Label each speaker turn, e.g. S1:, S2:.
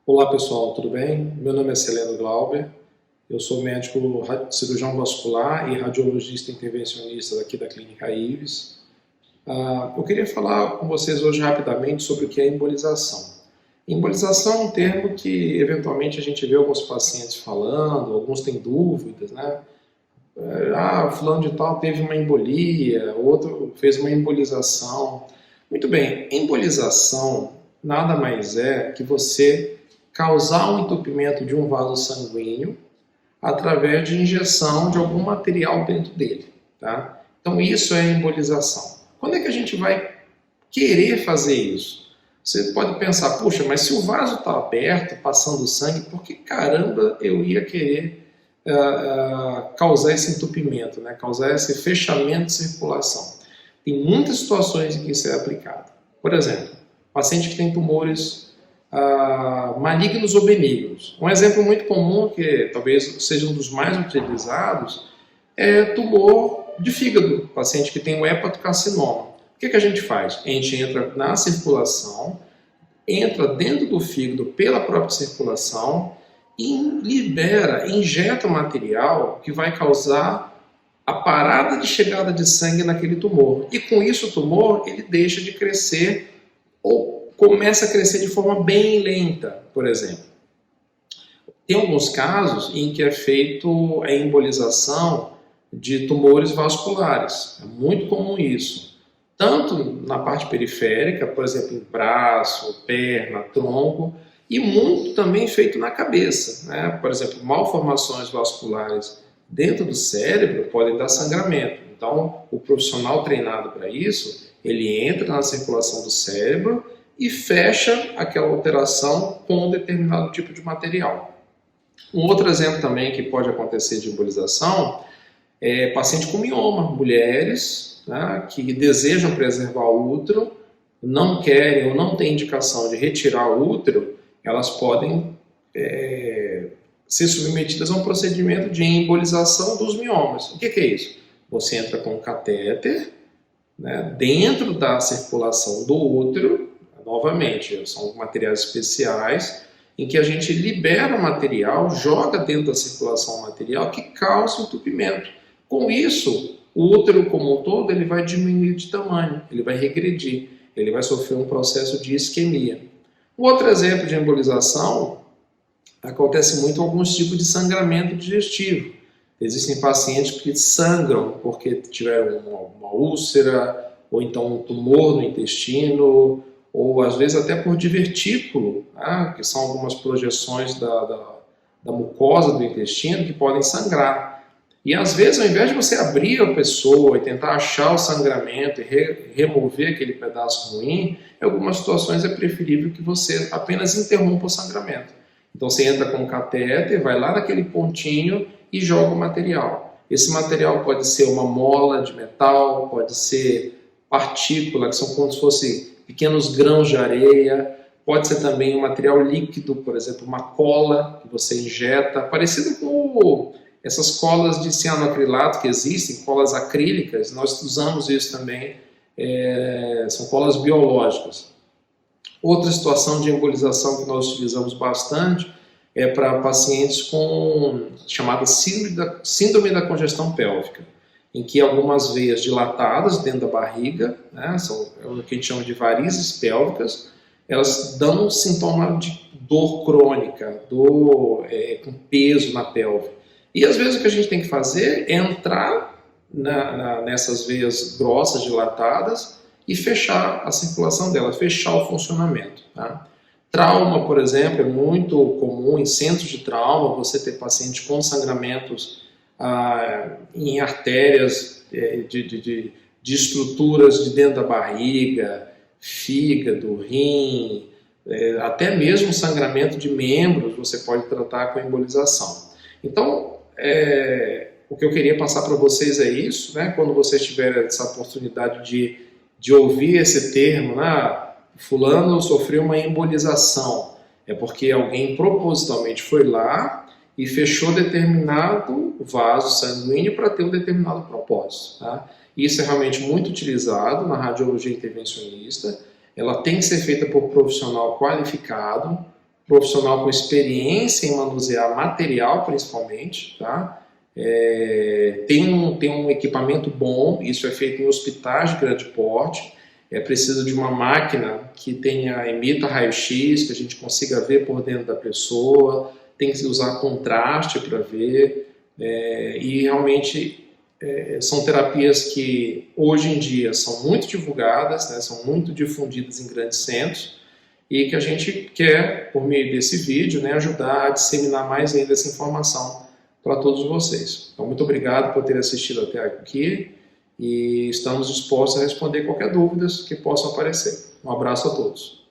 S1: Olá pessoal, tudo bem? Meu nome é Celeno Glauber, eu sou médico cirurgião vascular e radiologista intervencionista aqui da Clínica Ives. Eu queria falar com vocês hoje rapidamente sobre o que é embolização. Embolização é um termo que eventualmente a gente vê alguns pacientes falando, alguns têm dúvidas, né? Fulano de tal teve uma embolia, outro fez uma embolização. Muito bem, embolização nada mais é que você causar um entupimento de um vaso sanguíneo através de injeção de algum material dentro dele, tá? Então isso é embolização. Quando é que a gente vai querer fazer isso? Você pode pensar, puxa, mas se o vaso está aberto, passando sangue, por que caramba eu ia querer causar esse entupimento, né? Causar esse fechamento de circulação? Tem muitas situações em que isso é aplicado. Por exemplo, paciente que tem tumores malignos ou benignos. Um exemplo muito comum, que talvez seja um dos mais utilizados, é tumor de fígado, paciente que tem um hepatocarcinoma. O que a gente faz? A gente entra na circulação, entra dentro do fígado pela própria circulação e libera, injeta material que vai causar a parada de chegada de sangue naquele tumor. E com isso o tumor ele deixa de crescer ou começa a crescer de forma bem lenta, por exemplo. Tem alguns casos em que é feito a embolização de tumores vasculares. É muito comum isso. Tanto na parte periférica, por exemplo, em braço, perna, tronco, e muito também feito na cabeça, né? Por exemplo, malformações vasculares dentro do cérebro podem dar sangramento. Então, o profissional treinado para isso, ele entra na circulação do cérebro e fecha aquela alteração com um determinado tipo de material. Um outro exemplo também que pode acontecer de embolização é paciente com mioma, mulheres, né, que desejam preservar o útero, não querem ou não têm indicação de retirar o útero, elas podem ser submetidas a um procedimento de embolização dos miomas. O que é isso? Você entra com um catéter, né, dentro da circulação do útero, novamente, são materiais especiais, em que a gente libera o material, joga dentro da circulação o material que causa entupimento. Com isso, o útero como um todo ele vai diminuir de tamanho, ele vai regredir, ele vai sofrer um processo de isquemia. Um outro exemplo de embolização acontece muito em alguns tipos de sangramento digestivo. Existem pacientes que sangram porque tiveram uma úlcera, ou então um tumor no intestino, ou às vezes até por divertículo, né, que são algumas projeções da mucosa do intestino que podem sangrar. E às vezes, ao invés de você abrir a pessoa e tentar achar o sangramento e remover aquele pedaço ruim, em algumas situações é preferível que você apenas interrompa o sangramento. Então você entra com um catéter, vai lá naquele pontinho e joga o material. Esse material pode ser uma mola de metal, pode ser partícula, que são como se fossem pequenos grãos de areia, pode ser também um material líquido, por exemplo, uma cola que você injeta, parecido com essas colas de cianoacrilato que existem, colas acrílicas, nós usamos isso também, são colas biológicas. Outra situação de embolização que nós utilizamos bastante é para pacientes com chamada síndrome da congestão pélvica, em que algumas veias dilatadas dentro da barriga, né, são o que a gente chama de varizes pélvicas, elas dão um sintoma de dor crônica, dor com peso na pelve. E às vezes o que a gente tem que fazer é entrar nessas veias grossas, dilatadas, e fechar a circulação dela, fechar o funcionamento. Tá? Trauma, por exemplo, é muito comum em centros de trauma, você ter pacientes com sangramentos em artérias de estruturas de dentro da barriga, fígado, rim, até mesmo sangramento de membros você pode tratar com embolização. Então, o que eu queria passar para vocês é isso, né? Quando vocês tiverem essa oportunidade de ouvir esse termo, né? Fulano sofreu uma embolização, é porque alguém propositalmente foi lá e fechou determinado vaso sanguíneo para ter um determinado propósito. Tá? Isso é realmente muito utilizado na radiologia intervencionista, ela tem que ser feita por profissional qualificado, profissional com experiência em manusear material, principalmente, tá? Tem um equipamento bom, isso é feito em hospitais de grande porte, precisa de uma máquina que emita raio-x, que a gente consiga ver por dentro da pessoa, tem que usar contraste para ver, e realmente são terapias que hoje em dia são muito divulgadas, né, são muito difundidas em grandes centros, e que a gente quer, por meio desse vídeo, né, ajudar a disseminar mais ainda essa informação para todos vocês. Então, muito obrigado por ter assistido até aqui e estamos dispostos a responder qualquer dúvida que possa aparecer. Um abraço a todos.